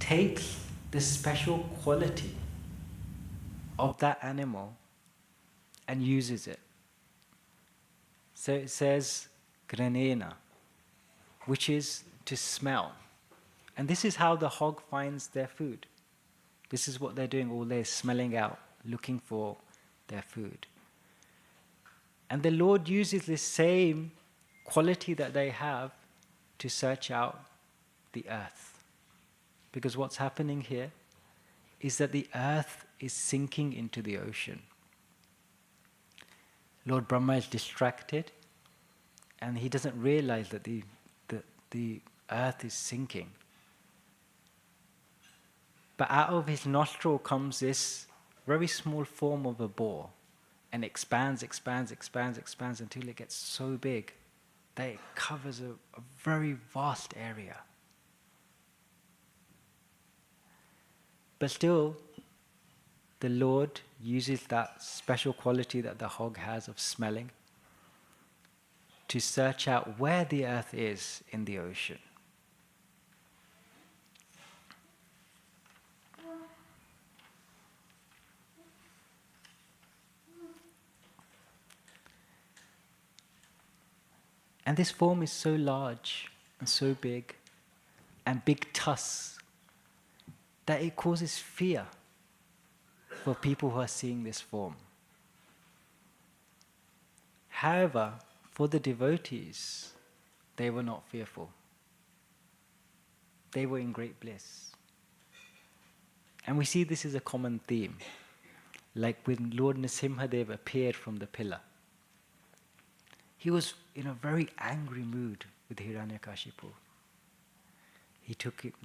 takes the special quality of that animal and uses it. So it says granena, which is to smell. And this is how the hog finds their food. This is what they're doing all day, smelling out, looking for their food. And the Lord uses this same quality that they have to search out the earth. Because what's happening here is that the earth is sinking into the ocean. Lord Brahma is distracted, and he doesn't realize that the earth is sinking. But out of his nostril comes this very small form of a boar, and expands until it gets so big that it covers a very vast area. But still, the Lord uses that special quality that the hog has of smelling to search out where the earth is in the ocean. And this form is so large and so big, and big tusks, that it causes fear for people who are seeing this form. However, for the devotees, they were not fearful. They were in great bliss. And we see this is a common theme. Like when Lord Nrsimhadev appeared from the pillar, he was in a very angry mood with Hiranyakashipu.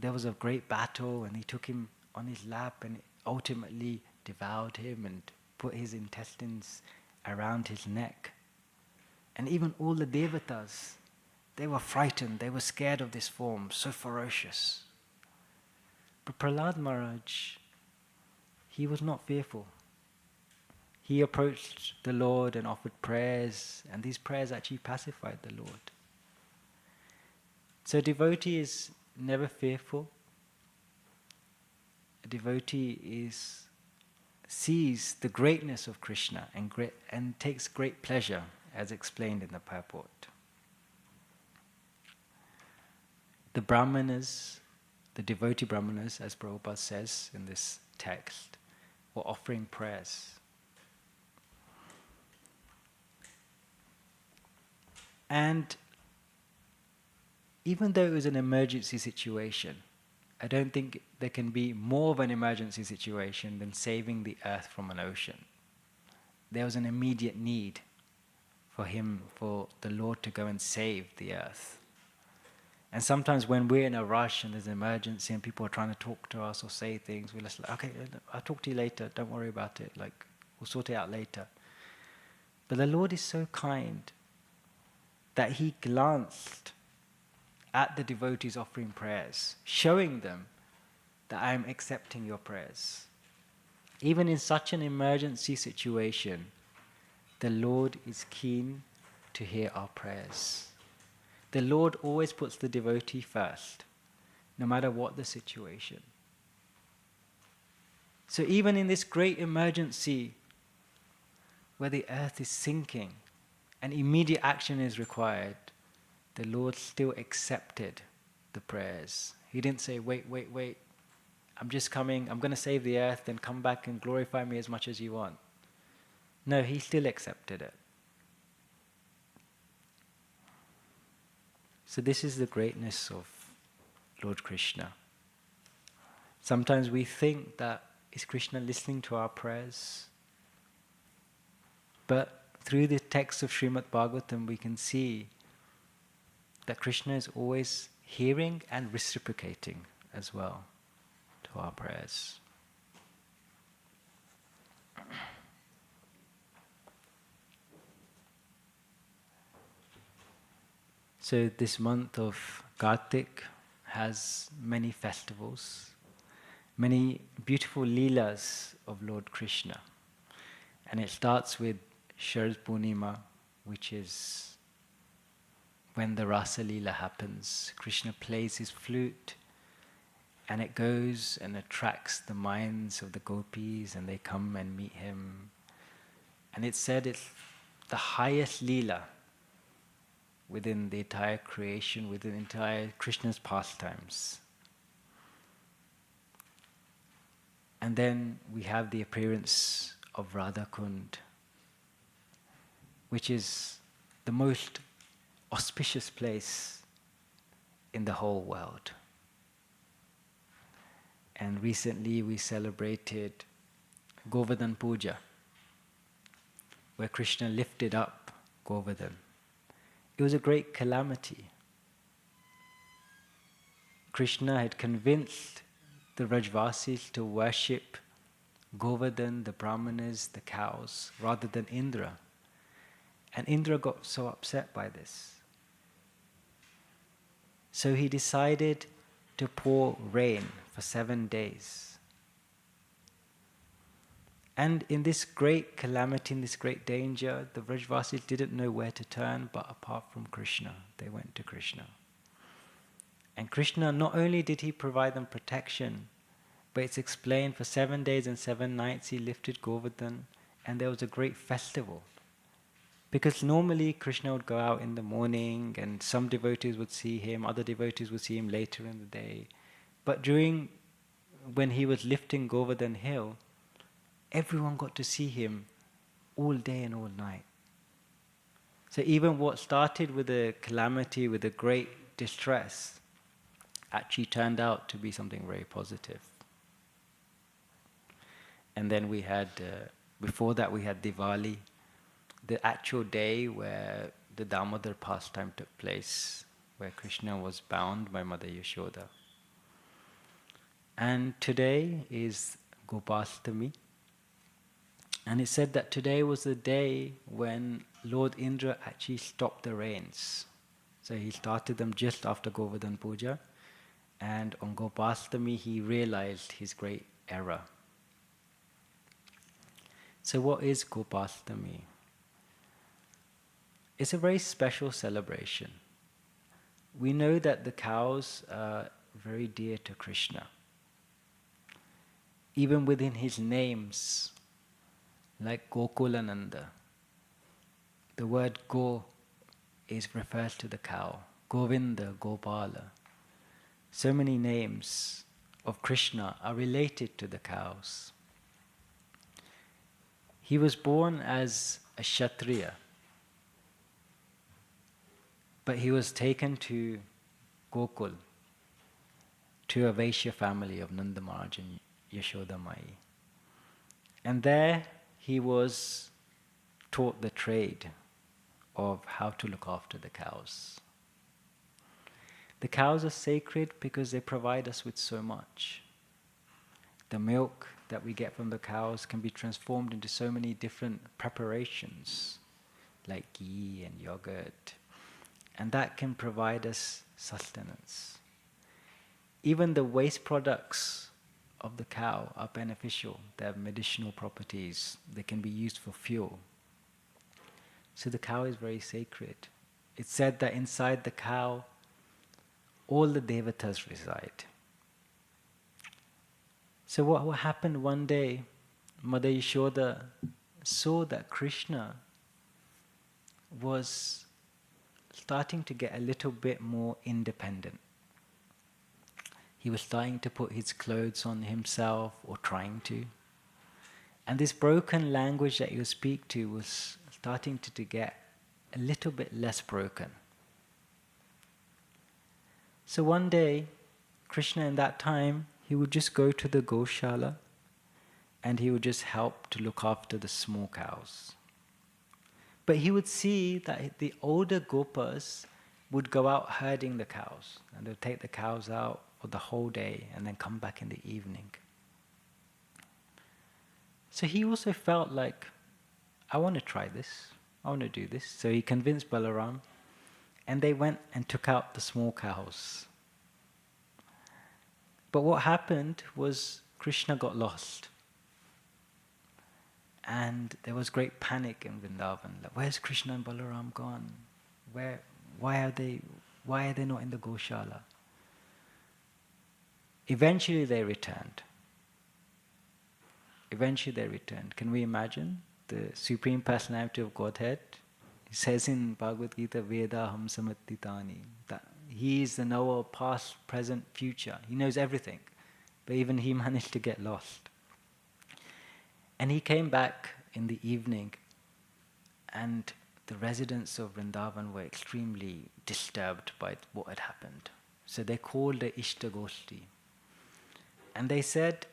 There was a great battle, and he took him on his lap and ultimately devoured him and put his intestines around his neck. And even all the devatas, they were frightened, they were scared of this form, so ferocious. But Prahlad Maharaj, he was not fearful. He approached the Lord and offered prayers, and these prayers actually pacified the Lord. So a devotee is never fearful. A devotee sees the greatness of Krishna and takes great pleasure, as explained in the purport. The brahmanas, the devotee brahmanas, as Prabhupada says in this text, were offering prayers. And even though it was an emergency situation, I don't think there can be more of an emergency situation than saving the earth from an ocean. There was an immediate need for the Lord to go and save the earth. And sometimes when we're in a rush and there's an emergency and people are trying to talk to us or say things, we're just like, okay, I'll talk to you later, don't worry about it, we'll sort it out later. But the Lord is so kind that he glanced at the devotees offering prayers, showing them that I am accepting your prayers. Even in such an emergency situation, the Lord is keen to hear our prayers. The Lord always puts the devotee first, no matter what the situation. So even in this great emergency, where the earth is sinking and immediate action is required, the Lord still accepted the prayers. He didn't say, wait, I'm just coming, I'm going to save the earth, then come back and glorify me as much as you want. No, he still accepted it. So this is the greatness of Lord Krishna. Sometimes we think that, is Krishna listening to our prayers? But through the text of Srimad Bhagavatam, we can see that Krishna is always hearing and reciprocating as well to our prayers. So this month of Kartik has many festivals, many beautiful leelas of Lord Krishna. And it starts with Sharad Purnima, which is when the Rasa Leela happens. Krishna plays his flute And it goes and attracts the minds of the gopis, and they come and meet him. And it's said it's the highest Leela within the entire creation, within the entire Krishna's pastimes. And then we have the appearance of Radha Kund, which is the most auspicious place in the whole world. And recently we celebrated Govardhan Puja, where Krishna lifted up Govardhan. It was a great calamity. Krishna had convinced the Rajvasis to worship Govardhan, the Brahmanas, the cows, rather than Indra. And Indra got so upset by this. So he decided to pour rain for 7 days. And in this great calamity, in this great danger, the Vrajvasis didn't know where to turn, but apart from Krishna, they went to Krishna. And Krishna, not only did he provide them protection, but it's explained for 7 days and 7 nights he lifted Govardhan, and there was a great festival. Because normally Krishna would go out in the morning, and some devotees would see him, other devotees would see him later in the day. But when he was lifting Govardhan hill, everyone got to see him all day and all night. So even what started with a calamity, with a great distress, actually turned out to be something very positive. And then we had, before that we had Diwali, the actual day where the Damodar pastime took place, where Krishna was bound by Mother Yashoda. And today is Gopastami. And it said that today was the day when Lord Indra actually stopped the rains. So he started them just after Govardhan Puja. And on Gopastami he realized his great error. So what is Gopastami? It's a very special celebration. We know that the cows are very dear to Krishna. Even within his names, like Gokulananda, the word Go refers to the cow. Govinda, Gopala. So many names of Krishna are related to the cows. He was born as a Kshatriya, but he was taken to Gokul, to a Vaishya family of Nanda Maharaj and Yashoda Mai. And there he was taught the trade of how to look after the cows. The cows are sacred because they provide us with so much. The milk that we get from the cows can be transformed into so many different preparations, like ghee and yogurt, and that can provide us sustenance. Even the waste products of the cow are beneficial. They have medicinal properties. They can be used for fuel. So the cow is very sacred. It's said that inside the cow, all the devatas reside. So what happened one day, Mother Yashoda saw that Krishna was starting to get a little bit more independent. He was starting to put his clothes on himself, or trying to. And this broken language that he would speak to was starting to get a little bit less broken. So one day, Krishna in that time, he would just go to the Goshala and he would just help to look after the small cows. But he would see that the older gopas would go out herding the cows, and they would take the cows out for the whole day and then come back in the evening. So he also felt like, I want to try this, I want to do this. So he convinced Balaram, and they went and took out the small cows. But what happened was Krishna got lost. And there was great panic in Vrindavan. Like, where's Krishna and Balaram gone? Why are they not in the Goshala? Eventually they returned. Eventually they returned. Can we imagine the Supreme Personality of Godhead? He says in Bhagavad Gita, Veda ham samattitani, that he is the knower of past, present, future. He knows everything. But even he managed to get lost. And he came back in the evening, and the residents of Vrindavan were extremely disturbed by what had happened. So they called the Ishtagoshti. And they said,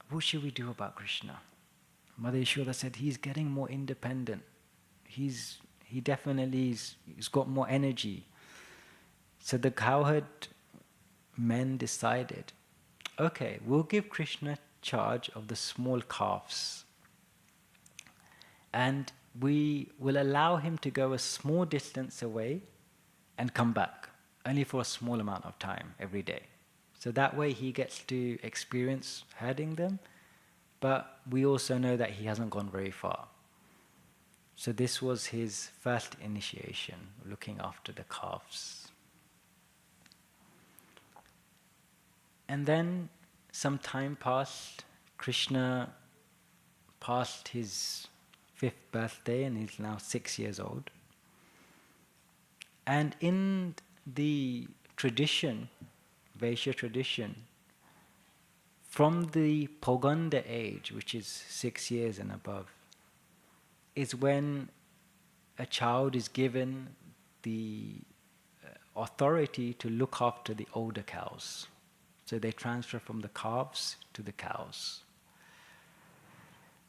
what should we do about Krishna? Mother Yashoda said, he's getting more independent. He's got more energy. So the cowherd men decided, okay, we'll give Krishna charge of the small calves. And we will allow him to go a small distance away and come back, only for a small amount of time every day. So that way he gets to experience herding them, but we also know that he hasn't gone very far. So this was his first initiation, looking after the calves. And then some time passed. Krishna passed his 5th birthday and he's now 6 years old. And in the tradition, Vaishya tradition, from the Poganda age, which is 6 years and above, is when a child is given the authority to look after the older cows. So they transfer from the calves to the cows.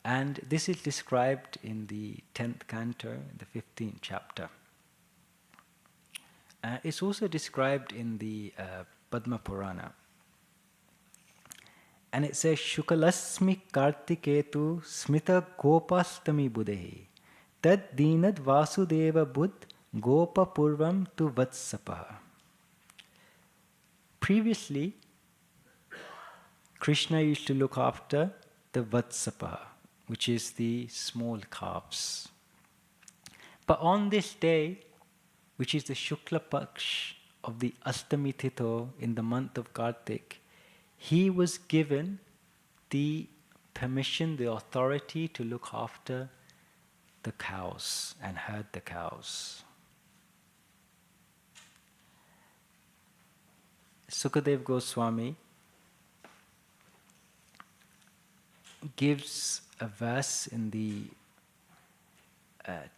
And this is described in the 10th canto, the 15th chapter. It's also described in the Padma Purana. And it says, Shukalasmi Kartiketu Smita Gopastami Buddhehi Tad Dinad Vasudeva Buddh Gopa Purvam tu Vatsapaha. Previously, Krishna used to look after the Vatsapaha, which is the small calves. But on this day, which is the Shukla Paksh of the Astami Tito in the month of Kartik, he was given the permission, the authority to look after the cows and herd the cows. Sukadev Goswami gives a verse in the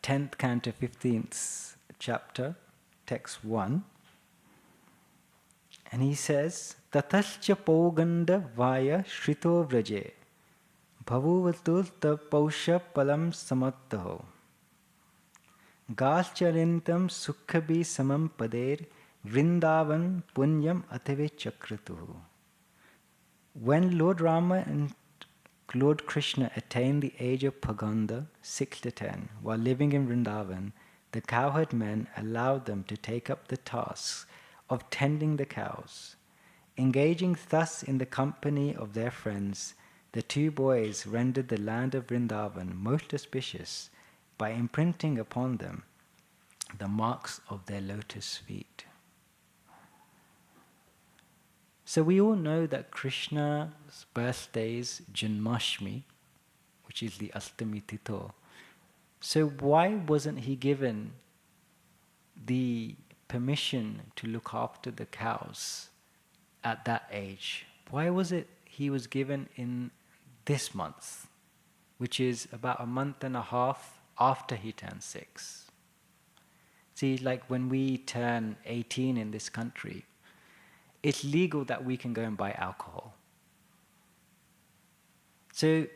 10th canto, 15th chapter, text 1. And he says, Tatascha poganda vaya shrito vraje bhavuvatul tapausha palam samattaho gascharintam sukhabi samam pader vrindavan punyam atave chakratuhu. When Lord Rama and Lord Krishna attained the age of Paganda, 6 to 10, while living in Vrindavan, the cowherd men allowed them to take up the tasks of tending the cows. Engaging thus in the company of their friends, the 2 boys rendered the land of Vrindavan most auspicious by imprinting upon them the marks of their lotus feet. So we all know that Krishna's birthday is Janmashtami, which is the Astami Tito. So why wasn't he given the permission to look after the cows at that age? Why was it he was given in this month, which is about a month and a half after he turned 6? See, like when we turn 18 in this country, it's legal that we can go and buy alcohol. So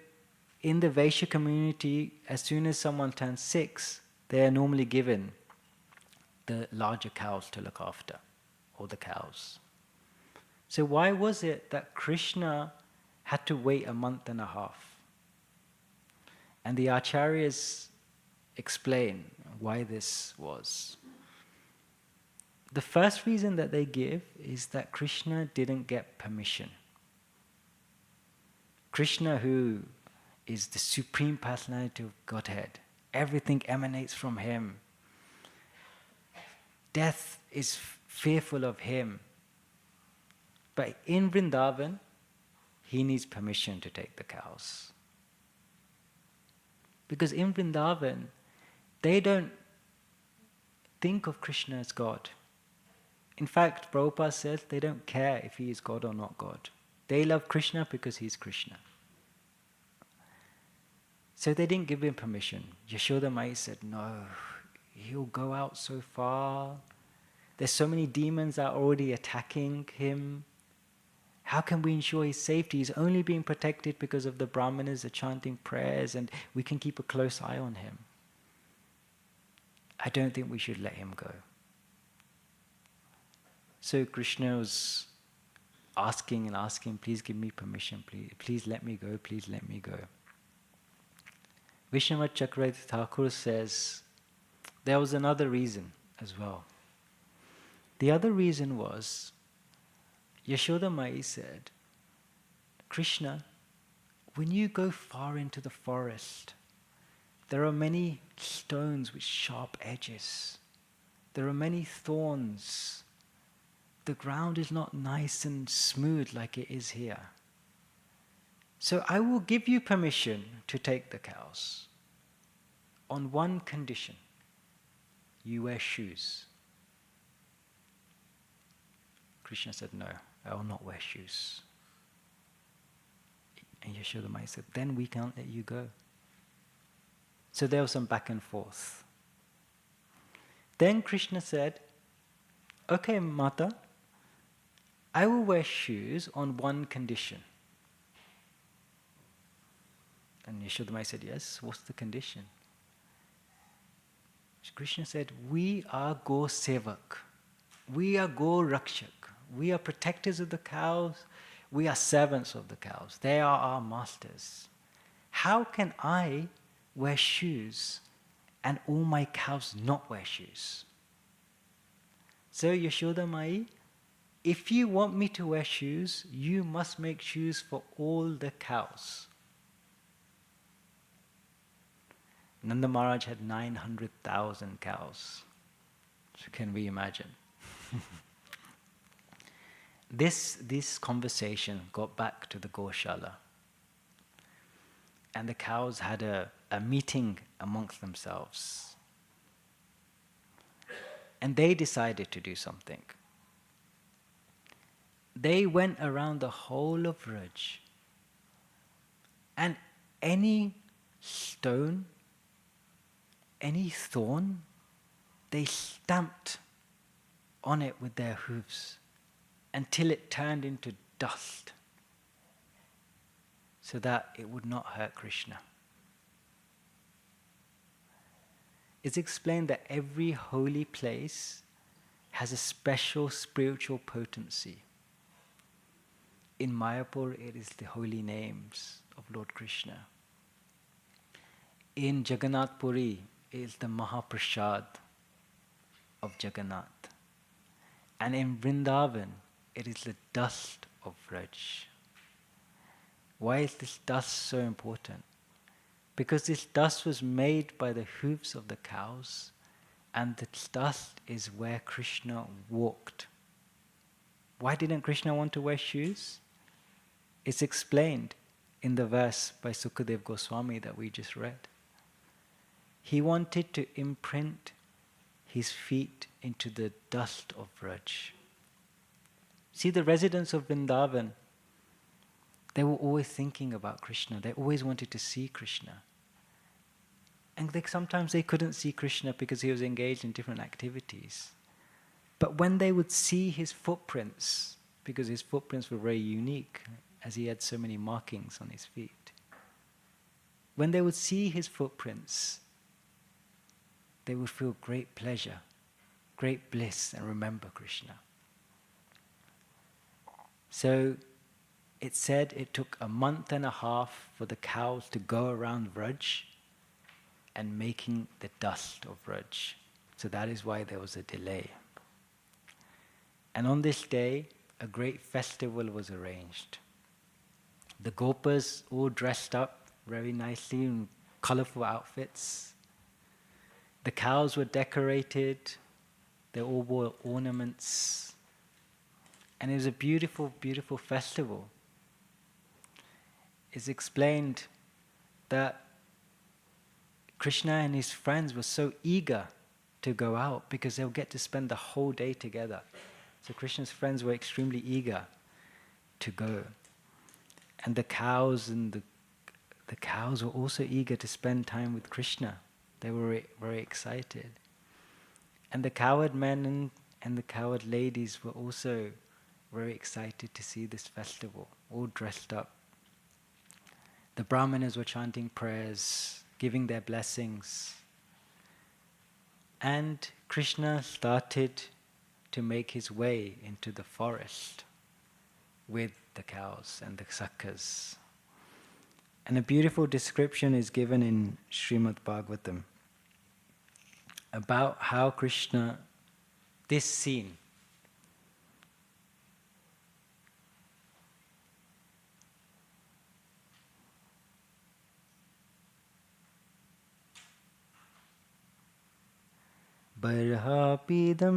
in the Vaishya community, as soon as someone turns 6, they are normally given the larger cows to look after, or the cows. So why was it that Krishna had to wait a month and a half? And the acharyas explain why this was. The first reason that they give is that Krishna didn't get permission. Krishna, who is the Supreme Personality of Godhead, everything emanates from him. Death is fearful of him. But in Vrindavan, he needs permission to take the cows. Because in Vrindavan, they don't think of Krishna as God. In fact, Prabhupada says they don't care if he is God or not God. They love Krishna because he's Krishna. So they didn't give him permission. Yashoda Mai said, no, he'll go out so far. There's so many demons that are already attacking him. How can we ensure his safety? He's only being protected because of the Brahmanas are chanting prayers, and we can keep a close eye on him. I don't think we should let him go. So Krishna was asking and asking, please give me permission, please let me go, please let me go. Vishwanath Chakravarti Thakur says there was another reason as well. The other reason was, Yashoda Mai said, Krishna, when you go far into the forest, there are many stones with sharp edges. There are many thorns. The ground is not nice and smooth like it is here. So I will give you permission to take the cows on one condition. You wear shoes. Krishna said, no, I will not wear shoes. And Yashoda Mai said, then we can't let you go. So there was some back and forth. Then Krishna said, okay, Mata, I will wear shoes on one condition. And Yashoda Mai said, yes, what's the condition? Krishna said, we are Go Sevak. We are Go Rakshak. We are protectors of the cows. We are servants of the cows. They are our masters. How can I wear shoes and all my cows not wear shoes? So Yashoda Mai, if you want me to wear shoes, you must make shoes for all the cows. Nanda Maharaj had 900,000 cows. So can we imagine? This conversation got back to the Goshala. And the cows had a meeting amongst themselves. And they decided to do something. They went around the whole of Vraj, and any stone, any thorn, they stamped on it with their hooves until it turned into dust, so that it would not hurt Krishna. It's explained that every holy place has a special spiritual potency. In Mayapur, it is the holy names of Lord Krishna. In Jagannath Puri, it is the Mahaprasad of Jagannath. And in Vrindavan, it is the dust of Vraj. Why is this dust so important? Because this dust was made by the hooves of the cows, and this dust is where Krishna walked. Why didn't Krishna want to wear shoes? It's explained in the verse by Sukadev Goswami that we just read. He wanted to imprint his feet into the dust of Vraj. See, the residents of Vrindavan, they were always thinking about Krishna. They always wanted to see Krishna. And sometimes they couldn't see Krishna because he was engaged in different activities. But when they would see his footprints, because his footprints were very unique, as he had so many markings on his feet, when they would see his footprints, they would feel great pleasure, great bliss, and remember Krishna. So it said it took a month and a half for the cows to go around Vraj and making the dust of Vraj. So that is why there was a delay. And on this day, a great festival was arranged. The Gopas all dressed up very nicely in colorful outfits. The cows were decorated. They all wore ornaments. And it was a beautiful, beautiful festival. It's explained that Krishna and his friends were so eager to go out because they'll get to spend the whole day together. So Krishna's friends were extremely eager to go. And the cows the cows were also eager to spend time with Krishna. They were very excited. And the cowherd men and the cowherd ladies were also very excited to see this festival, all dressed up. The brahmanas were chanting prayers, giving their blessings. And Krishna started to make his way into the forest with the cows and the sakkas. And a beautiful description is given in Srimad Bhagavatam about how Krishna, this scene, Barhapidam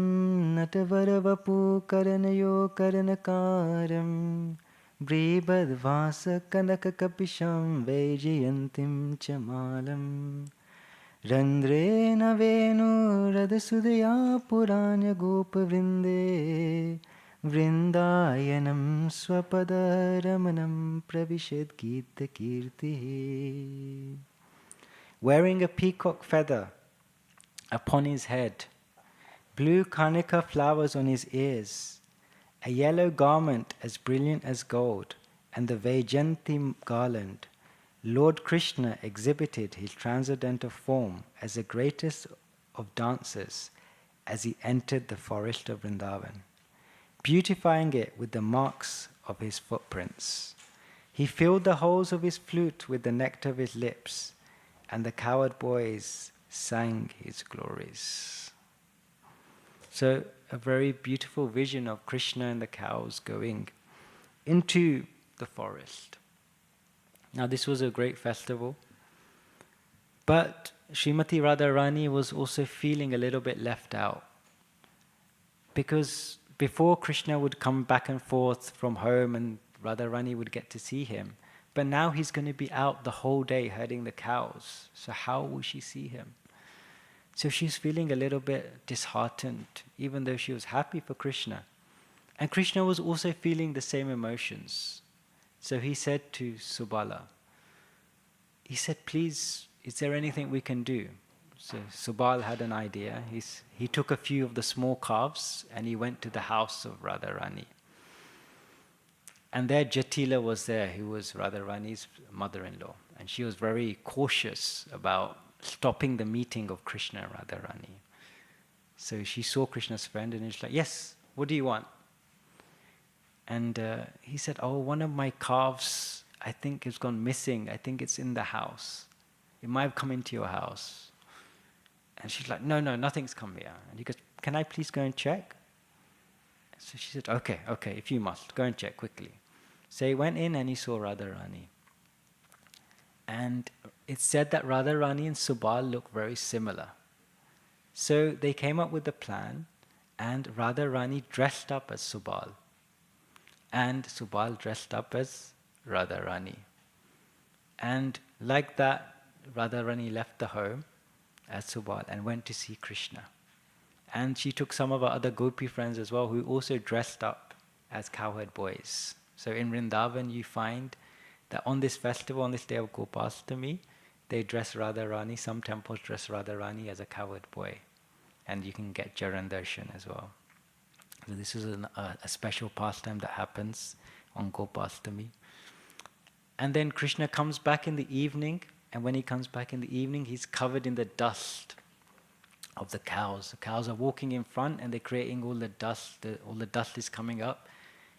natvaravapu karanayo karanakaram Bribadvasa kanakakapisham vejayantim chamalam Randrena venu radasudaya puranya gopavrinde Vrindayanam swapadaramanam pravishad gita kirti. Wearing a peacock feather upon his head, blue kanika flowers on his ears, a yellow garment as brilliant as gold, and the Vaijayanti garland, Lord Krishna exhibited his transcendental form as the greatest of dancers as he entered the forest of Vrindavan, beautifying it with the marks of his footprints. He filled the holes of his flute with the nectar of his lips, and the cowherd boys sang his glories. So a very beautiful vision of Krishna and the cows going into the forest. Now this was a great festival, but Srimati Radharani was also feeling a little bit left out, because before Krishna would come back and forth from home and Radharani would get to see him, but now he's going to be out the whole day herding the cows, so how will she see him? So she's feeling a little bit disheartened, even though she was happy for Krishna. And Krishna was also feeling the same emotions. So he said to Subala, he said, please, is there anything we can do? So Subal had an idea. He took a few of the small calves and he went to the house of Radharani. And there Jatila was there, who was Radharani's mother-in-law. And she was very cautious about stopping the meeting of Krishna and Radharani. So she saw Krishna's friend and she's like, yes, what do you want? And he said, oh, one of my calves, I think has gone missing. I think it's in the house. It might have come into your house. And she's like, no, nothing's come here. And he goes, can I please go and check? So she said, okay, if you must, go and check quickly. So he went in and he saw Radharani. And it's said that Radharani and Subal look very similar. So they came up with a plan, and Radharani dressed up as Subal, and Subal dressed up as Radharani. And like that, Radharani left the home as Subal and went to see Krishna. And she took some of her other gopi friends as well, who also dressed up as cowherd boys. So in Vrindavan you find that on this festival, on this day of Gopastami, they dress Radharani, some temples dress Radharani as a cowherd boy. And you can get Charan Darshan as well. So this is a special pastime that happens on Gopastami. And then Krishna comes back in the evening, and when he comes back in the evening, he's covered in the dust of the cows. The cows are walking in front and they're creating all the dust. All the dust is coming up,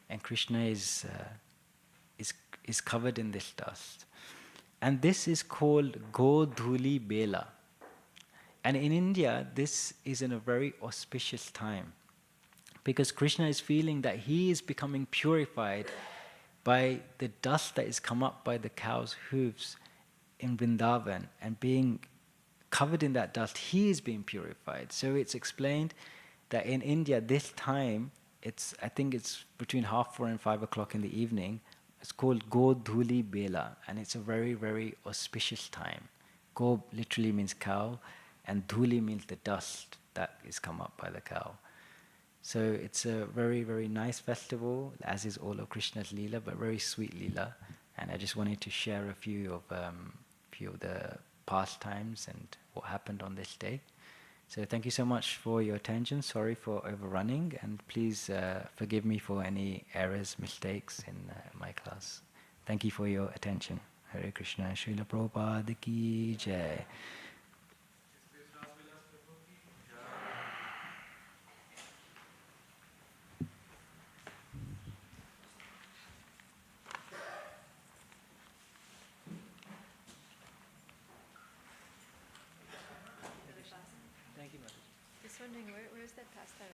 and Krishna is covered in this dust. And this is called Godhuli Bela. And in India, this is in a very auspicious time, because Krishna is feeling that he is becoming purified by the dust that is come up by the cow's hooves in Vrindavan, and being covered in that dust, he is being purified. So it's explained that in India, this time I think it's between 4:30 and 5 o'clock in the evening. It's called Go Dhuli Bela, and it's a very, very auspicious time. Go literally means cow, and Dhuli means the dust that is come up by the cow. So it's a very, very nice festival, as is all of Krishna's Leela, but very sweet Leela. And I just wanted to share a few of the pastimes and what happened on this day. So thank you so much for your attention. Sorry for overrunning, and please forgive me for any errors, mistakes in my class. Thank you for your attention. Hare Krishna, Srila Prabhupada ki jai. Thank you, Mother. Just wondering, where's that pastime?